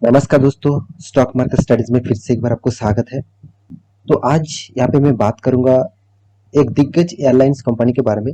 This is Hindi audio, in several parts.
नमस्कार दोस्तों, स्टॉक मार्केट स्टडीज में फिर से एक बार आपको स्वागत है। तो आज यहाँ पे मैं बात करूंगा एक दिग्गज एयरलाइंस कंपनी के बारे में।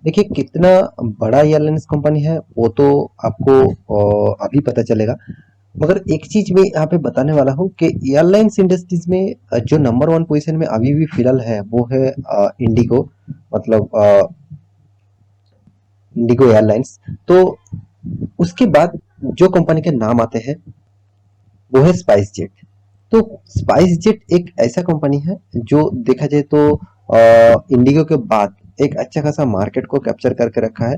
देखिए कितना बड़ा एयरलाइंस कंपनी है वो तो आपको अभी पता चलेगा। मगर एक चीज मैं यहाँ पे बताने वाला हूँ कि एयरलाइंस इंडस्ट्रीज में जो नंबर वन पोजीशन में अभी भी फिलहाल है वो है इंडिगो, मतलब इंडिगो एयरलाइंस। तो उसके बाद जो कंपनी के नाम आते हैं वो है स्पाइस जेट। तो स्पाइस जेट एक ऐसा कंपनी है जो देखा जाए तो इंडिगो के बाद एक अच्छा खासा मार्केट को कैप्चर करके रखा है।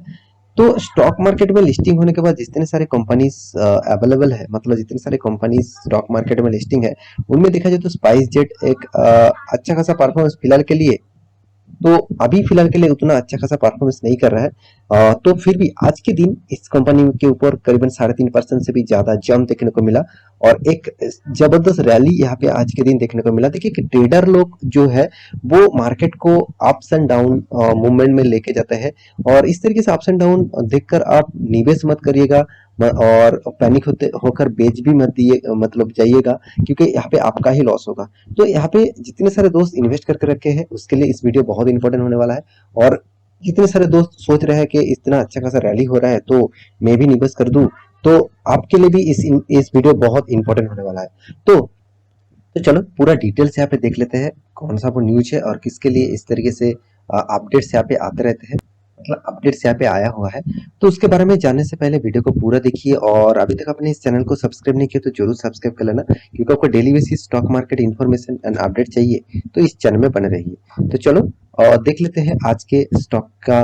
तो स्टॉक मार्केट में लिस्टिंग होने के बाद जितने सारे कंपनीज अवेलेबल है, मतलब जितने सारे कंपनीज स्टॉक मार्केट में लिस्टिंग है, उनमें देखा जाए तो स्पाइस जेट एक अच्छा खासा परफॉर्मेंस फिलहाल के लिए, तो अभी फिलहाल के लिए उतना अच्छा खासा परफॉर्मेंस नहीं कर रहा है। तो फिर भी आज के दिन इस कंपनी के ऊपर करीबन 3.5% से भी ज्यादा जंप देखने को मिला और एक जबरदस्त रैली यहाँ पे आज के दिन देखने को मिला। देखिए कि ट्रेडर लोग जो है वो मार्केट को अप्स एंड डाउन मूवमेंट में लेके जाते हैं और इस तरीके से अप्स एंड डाउन देखकर आप निवेश मत करिएगा और पैनिक होते होकर बेच भी मत दिए, मतलब जाइएगा, क्योंकि यहाँ पे आपका ही लॉस होगा। तो यहाँ पे जितने सारे दोस्त इन्वेस्ट करके रखे हैं उसके लिए इस वीडियो बहुत इंपॉर्टेंट होने वाला है। और जितने सारे दोस्त सोच रहे हैं कि इतना अच्छा खासा रैली हो रहा है तो मैं भी निवेश कर दूं, तो आपके लिए भी इस वीडियो बहुत इंपॉर्टेंट होने वाला है। तो चलो पूरा डिटेल्स यहाँ पे देख लेते हैं कौन सा वो न्यूज है और किसके लिए इस तरीके से अपडेट्स यहाँ पे आते रहते हैं, मतलब अपडेट्स यहाँ पे आया हुआ है। तो उसके बारे में जानने से पहले वीडियो को पूरा देखिए और अभी तक आपने इस चैनल को सब्सक्राइब नहीं किया तो जरूर सब्सक्राइब कर लेना, क्योंकि आपको daily basis stock market information and update चाहिए तो इस चैनल में बने रहिए। तो चलो और देख लेते हैं आज के स्टॉक का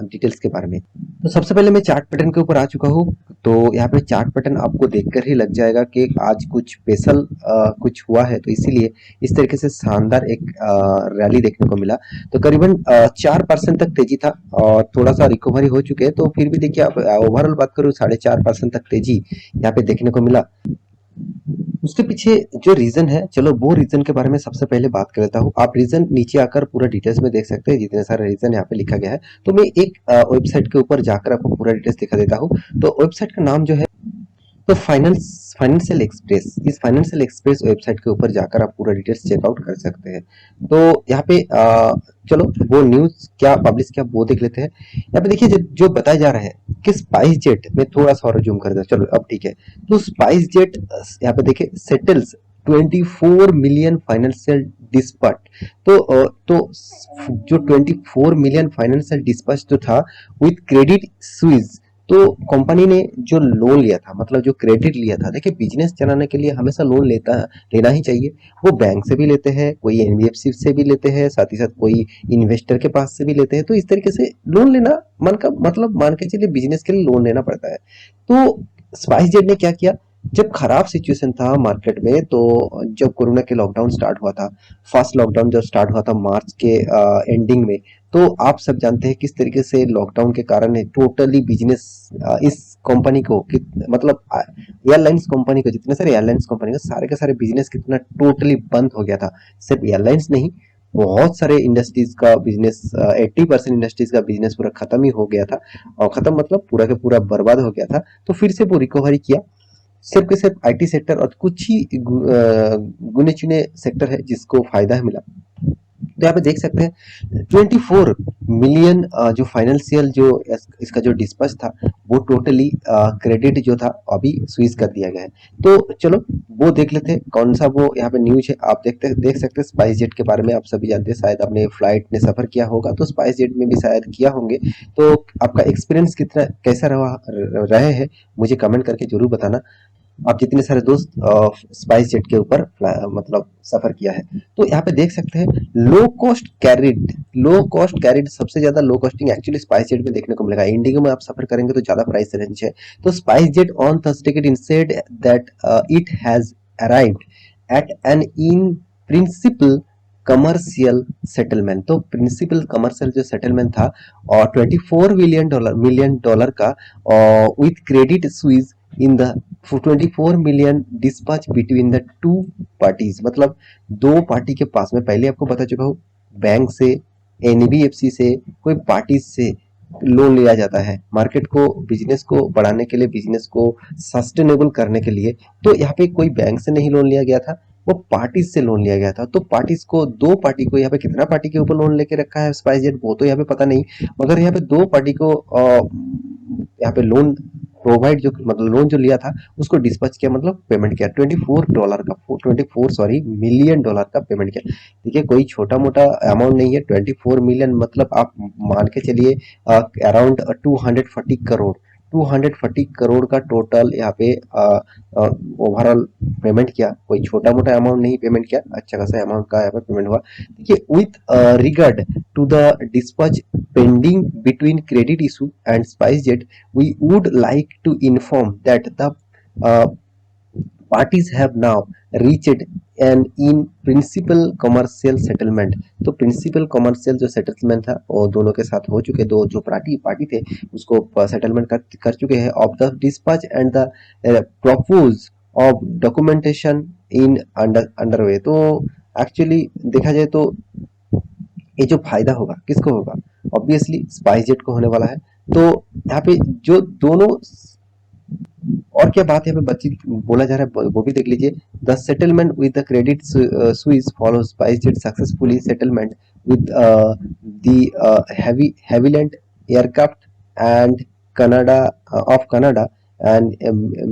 डिटेल्स के बारे में। तो सबसे पहले मैं चार्ट पैटर्न के ऊपर आ चुका हूँ। तो यहाँ पे चार्ट पैटर्न आपको देखकर ही लग जाएगा कि आज कुछ स्पेशल कुछ हुआ है, तो इसीलिए इस तरीके से शानदार एक रैली देखने को मिला। तो करीबन 4% तक तेजी था और थोड़ा सा रिकवरी हो चुके हैं, तो फिर भी देखिए आप ओवरऑल बात करूँ 4.5% तक तेजी यहाँ पे देखने को मिला। उसके पीछे जो रीजन है, चलो वो रीजन के बारे में सबसे पहले बात कर लेता हूँ। आप रीजन नीचे आकर पूरा डिटेल्स में देख सकते हैं, जितने सारे रीजन यहाँ पे लिखा गया है। तो मैं एक वेबसाइट के ऊपर जाकर आपको पूरा डिटेल्स दिखा देता हूँ। तो वेबसाइट का नाम जो है तो फाइनेंशियल एक्सप्रेस, इस फाइनेंशियल एक्सप्रेस वेबसाइट के ऊपर जाकर आप पूरा डिटेल्स चेकआउट कर सकते हैं। तो यहाँ पे चलो वो न्यूज क्या पब्लिश किया वो देख लेते हैं। यहाँ पे देखिए जो बताया जा रहा है कि स्पाइस जेट में थोड़ा सा और जूम कर दे, चलो अब ठीक है। तो स्पाइस जेट यहाँ पे देखिए सेटल्स 24 मिलियन फाइनेंशियल डिस्पट। तो जो 24 मिलियन फाइनेंशियल डिस्पच जो था विथ क्रेडिट स्विस। तो कंपनी ने जो लोन लिया था, मतलब जो क्रेडिट लिया था, देखिए बिजनेस चलाने के लिए हमेशा लोन लेना ही चाहिए। वो बैंक से भी लेते हैं, कोई एनबीएफसी से भी लेते हैं, साथ ही साथ कोई इन्वेस्टर के पास से भी लेते हैं। तो इस तरीके से लोन लेना मन का मतलब मान के चलिए बिजनेस के लिए लोन लेना पड़ता है। तो स्पाइस जेट ने क्या किया, जब खराब सिचुएशन था मार्केट में, तो जब कोरोना के लॉकडाउन स्टार्ट हुआ था, फर्स्ट लॉकडाउन जब स्टार्ट हुआ था मार्च के एंडिंग में, तो आप सब जानते हैं किस तरीके से लॉकडाउन के कारण टोटली बिजनेस इस कंपनी को मतलब एयरलाइंस कंपनी को, जितने सारे एयरलाइंस कंपनी का सारे के सारे बिजनेस कितना टोटली बंद हो गया था। सिर्फ एयरलाइंस नहीं, बहुत सारे इंडस्ट्रीज का बिजनेस, 80% इंडस्ट्रीज का बिजनेस पूरा खत्म ही हो गया था। और खत्म मतलब पूरा का पूरा बर्बाद हो गया था। तो फिर से वो रिकवरी किया। सिर्फ के सिर्फ आईटी सेक्टर और कुछ ही गुने चुने सेक्टर है जिसको फायदा मिला। तो यहाँ पे देख सकते हैं 24 मिलियन जो फाइनेंशियल जो इसका जो डिस्पैच था वो टोटली क्रेडिट जो था अभी स्विच कर दिया गया है। तो चलो वो देख लेते हैं कौन सा वो यहाँ पे न्यूज है। आप देख सकते हैं स्पाइस जेट के बारे में, आप सभी जानते हैं, शायद आपने फ्लाइट में सफर किया होगा तो स्पाइस जेट में भी शायद किया होंगे। तो आपका एक्सपीरियंस कितना कैसा रहे हैं मुझे कमेंट करके जरूर बताना। आप जितने सारे दोस्त स्पाइस जेट के ऊपर मतलब सफर किया है। तो यहाँ पे देख सकते हैं लो कॉस्ट कैरिड सबसे ज्यादा लो कॉस्टिंग एक्चुअली स्पाइस जेट में देखने को मिलेगा। इंडिगो में आप सफर करेंगे तो ज्यादा प्राइस रेंज है। तो SpiceJet on Thursday it said that it has arrived at an in principle commercial settlement. तो प्रिंसिपल कमर्शियल जो सेटलमेंट था और $24 मिलियन का with Credit Suisse in the 24 million dispatch between the two parties, मतलब दो पार्टी के पास में, पहले आपको बता चुका हूँ, बैंक से, एनबीएफसी से, कोई पार्टी से लोन लिया जाता है मार्केट को, बिजनेस को बढ़ाने के लिए, बिजनेस को सस्टेनेबल करने के लिए। तो यहाँ पे कोई बैंक से नहीं लोन लिया गया था, वो पार्टीज से लोन लिया गया था। तो पार्टीज को, दो पार्टी को, यहाँ पे कितना पार्टी के ऊपर लोन लेके रखा है स्पाइसजेट वो तो यहाँ पे पता नहीं, मगर यहाँ पे दो पार्टी को यहाँ पे लोन प्रोवाइड, जो मतलब लोन जो लिया था उसको डिस्पैच किया, मतलब पेमेंट किया $24 का, 24 सॉरी मिलियन डॉलर का पेमेंट किया। देखिए कोई छोटा मोटा अमाउंट नहीं है, 24 मिलियन मतलब आप मान के चलिए अराउंड 240 करोड़, 240 करोड़ का टोटल यहाँ पे ओवरऑल पेमेंट किया। कोई छोटा मोटा अमाउंट नहीं पेमेंट किया, अच्छा खासा अमाउंट का यहाँ पे पेमेंट हुआ। देखिए with regard to the dispatch pending between Credit Suisse and SpiceJet, we would like to inform that the uh, parties have now reached an in principle commercial settlement। तो प्रिंसिपल कमर्शियल जो सेटलमेंट था वो दोनों के साथ हो चुके, दो जो पार्टी थे उसको सेटलमेंट कर चुके हैं of the dispatch and the purpose of documentation in underway. तो एक्चुअली देखा जाए तो ये जो फायदा होगा किसको होगा, ऑब्वियसली स्पाइसजेट को होने वाला है। तो यहाँ पे जो दोनों, और क्या बात यहाँ पे बच्ची बोला जा रहा है वो भी देख लीजिए। The settlement with the credit Suisse follow SpiceJet successfully settlement with the Havilland aircraft and Canada of Canada and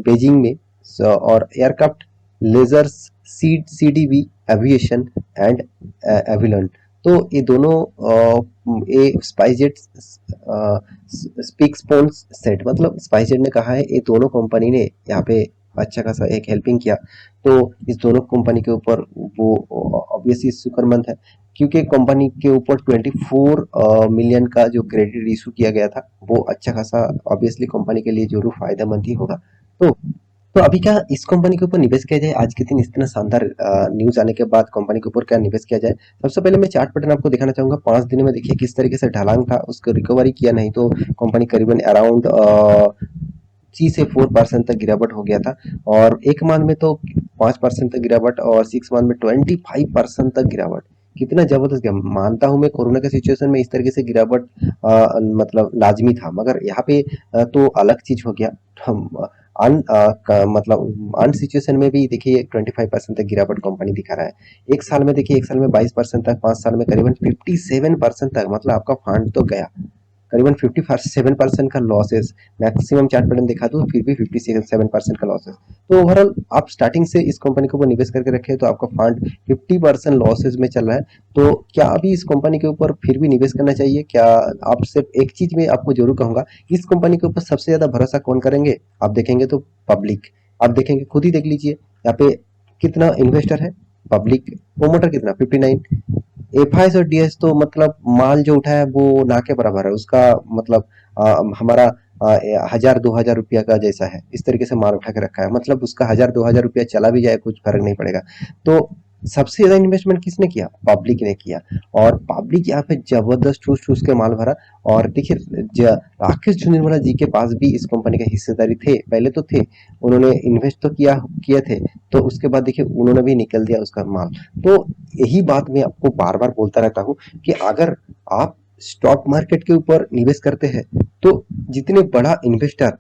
Beijing में, और aircraft lessors CDB aviation and Avolon. तो ये दोनों ये स्पाइसजेट स्पीक्सपोन्स सेट, मतलब स्पाइसजेट ने कहा है, ये दोनों कंपनी ने यहाँ पे अच्छा खासा एक हेल्पिंग किया। तो इस दोनों कंपनी के ऊपर वो ऑब्वियसली शुक्रमंद है, क्योंकि कंपनी के ऊपर 24 मिलियन का जो क्रेडिट इशू किया गया था वो अच्छा खासा ऑब्वियसली कंपनी के लिए जरूर फायदेमंद ही होगा। तो तो अभी क्या इस कंपनी के ऊपर निवेश किया जाए, आज के दिन इतना शानदार न्यूज आने के बाद कंपनी के ऊपर क्या निवेश किया जाए। सबसे पहले मैं चार्ट पैटर्न आपको दिखाना चाहूंगा। 5 दिन में देखिए किस तरीके से ढलांग था, उसको रिकवरी किया, नहीं तो कंपनी करीबन अराउंड 3 से 4% तक गिरावट हो गया था। और एक मंथ में तो 5% तक गिरावट, और 6 मंथ में 25% तक गिरावट। कितना जबरदस्त गया। मानता हूं मैं कोरोना के सिचुएशन में इस तरीके से गिरावट मतलब लाजमी था, मगर यहाँ पे तो अलग चीज हो गया। हम मतलब अन सिचुएशन में भी देखिए 25% तक गिरावट कंपनी दिखा रहा है। एक साल में देखिए, एक साल में 22% तक, 5 साल में करीबन 57% तक, मतलब आपका फंड तो गया। करीबन 57% का लॉसेस, मैक्सिमम चार्ट पैटर्न दिखा दूं फिर भी 57% का लॉसेस। तो ओवरऑल आप स्टार्टिंग से इस कंपनी के ऊपर निवेश करके रखे तो आपका फंड 50% लॉसेस में चल रहा है। तो क्या अभी इस कंपनी के ऊपर फिर भी निवेश करना चाहिए क्या? आप सिर्फ एक चीज में आपको जरूर कहूंगा, इस कंपनी के ऊपर सबसे ज्यादा भरोसा कौन करेंगे? आप देखेंगे तो पब्लिक, आप देखेंगे खुद ही देख लीजिए यहाँ पे कितना इन्वेस्टर है, पब्लिक, प्रोमोटर कितना 59, एफआईएस और डीएस तो मतलब माल जो उठा है वो ना के बराबर है उसका, मतलब हमारा 1000-2000 रुपया का जैसा है, इस तरीके से माल उठा के रखा है, मतलब उसका 1000-2000 रुपया चला भी जाए कुछ फर्क नहीं पड़ेगा। तो सबसे ज्यादा इन्वेस्टमेंट किसने किया? पब्लिक ने किया। और पब्लिक यहाँ पे जबरदस्त ठूस ठूस के माल भरा। और देखिए राकेश झुंझुनवाला जी के पास भी इस कंपनी का हिस्सेदारी थे, पहले तो थे, उन्होंने इन्वेस्ट तो किए थे, तो उसके बाद देखिए उन्होंने भी निकल दिया उसका माल। तो यही बात मैं आपको बार बार बोलता रहता हूँ कि अगर आप स्टॉक मार्केट के ऊपर निवेश करते हैं तो जितने बड़ा इन्वेस्टर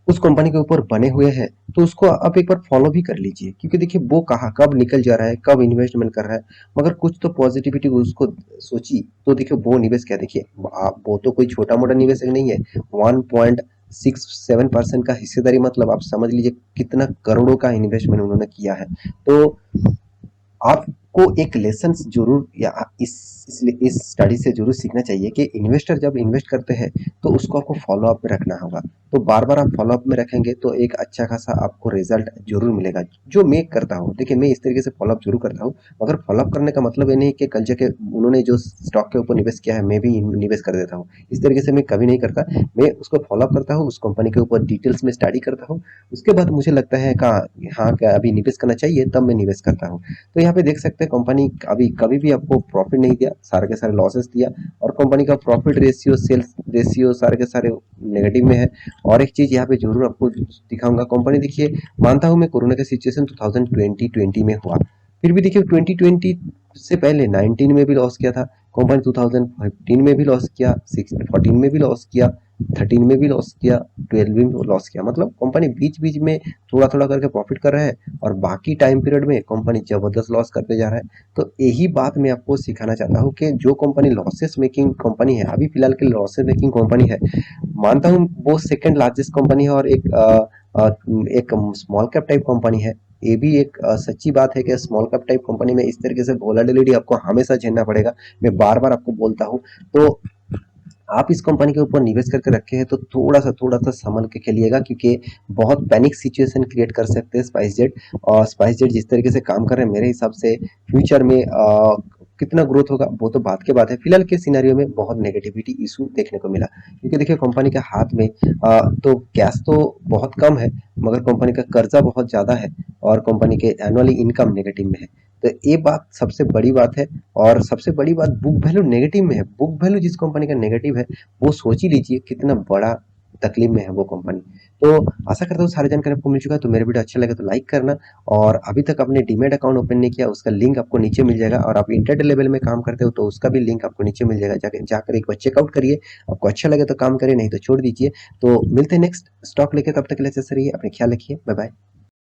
उस कंपनी के ऊपर बने हुए हैं तो उसको आप एक बार फॉलो भी कर लीजिए, क्योंकि देखिए वो कहाँ कब निकल जा रहा है, कब इन्वेस्टमेंट कर रहा है, मगर कुछ तो पॉजिटिविटी उसको सोची तो देखिए वो निवेश क्या, देखिए वो तो कोई छोटा मोटा निवेश नहीं है। 1.67% का हिस्सेदारी, मतलब आप समझ लीजिए कितना करोड़ों का इन्वेस्टमेंट उन्होंने किया है। तो आपको एक लेसन जरूर या इस स्टडी से जरूर सीखना चाहिए कि इन्वेस्टर जब इन्वेस्ट करते हैं तो उसको आपको फॉलो अप में रखना होगा। तो बार बार आप फॉलो अप में रखेंगे तो एक अच्छा खासा आपको रिजल्ट जरूर मिलेगा, जो मैं करता हूँ। देखिए मैं इस तरीके से फॉलो अप जरूर करता हूँ, मगर फॉलो अप करने का मतलब ये नहीं कि कल जाके उन्होंने जो स्टॉक के ऊपर निवेश किया है मैं भी निवेश कर देता हूँ, इस तरीके से मैं कभी नहीं करता। मैं उसको फॉलो अप करता हूँ, उस कंपनी के ऊपर डिटेल्स में स्टडी करता हूँ, उसके बाद मुझे लगता है हाँ क्या अभी निवेश करना चाहिए, तब मैं निवेश करता हूँ। तो यहाँ पे देख सकते हैं कंपनी अभी कभी भी आपको प्रॉफिट नहीं दिया, सारे के सारे लॉसेस दिया, और कंपनी का प्रॉफिट रेशियो, सेल्स रेशियो सारे के सारे नेगेटिव में है। और एक चीज यहाँ पे जरूर आपको दिखाऊंगा, कंपनी देखिए, मानता हूँ मैं कोरोना का सिचुएशन 2020 में हुआ, फिर भी देखिए 2020 से पहले 19 में भी लॉस किया था, कंपनी 2015 में भी लॉस किया, 14 में भी लॉस किया, 13 में भी लॉस किया, 12 में भी लॉस किया। मतलब कंपनी बीच-बीच में थोड़ा-थोड़ा करके प्रॉफिट कर रहा है और बाकी टाइम पीरियड में कंपनी जबरदस्त लॉस करते जा रहा है। तो यही बात मैं आपको सिखाना चाहता हूँ कि जो कंपनी लॉसेस मेकिंग कंपनी है, अभी फिलहाल के लॉसेस मेकिंग कंपनी है, मानता हूँ वो सेकंड लार्जेस्ट कंपनी है और एक स्मॉल कैप टाइप कंपनी है। ये भी एक सच्ची बात है कि स्मॉल कैप टाइप कंपनी में इस तरीके से वोलेटिलिटी आपको हमेशा झेलना पड़ेगा। मैं बार-बार आपको बोलता हूँ। तो आप इस कंपनी के ऊपर निवेश करके रखे हैं तो थोड़ा सा संभल के खेलिएगा, क्योंकि बहुत पैनिक सिचुएशन क्रिएट कर सकते हैं स्पाइस जेट। और स्पाइस जेट जिस तरीके से काम कर रहे हैं, मेरे हिसाब से फ्यूचर में कितना ग्रोथ होगा वो तो बात की बात है। फिलहाल के सिनेरियो में बहुत नेगेटिविटी इशू देखने को मिला, क्योंकि देखिए कंपनी के हाथ में तो कैश तो बहुत कम है, मगर कंपनी का कर्जा बहुत ज़्यादा है और कंपनी के एनुअली इनकम नेगेटिव में है। तो ये बात सबसे बड़ी बात है। और सबसे बड़ी बात, बुक वैल्यू नेगेटिव में है। बुक वैल्यू जिस कंपनी का नेगेटिव है, वो सोच ही लीजिए कितना बड़ा तकलीफ में है वो कंपनी। तो आशा करता हूँ सारी जानकारी आपको मिल चुका है। तो मेरा वीडियो अच्छा लगे तो लाइक करना, और अभी तक आपने डीमैट अकाउंट ओपन नहीं किया उसका लिंक आपको नीचे मिल जाएगा, और आप इंटरडे लेवल में काम करते हो तो उसका भी लिंक आपको नीचे मिल जाएगा, जाकर एक बार चेकआउट करिए। आपको अच्छा लगे तो काम करिए, नहीं तो छोड़ दीजिए। तो मिलते हैं नेक्स्ट स्टॉक लेके, तब तक के लिए ऐसे रहिए, अपने ख्याल रखिए, बाय बाय।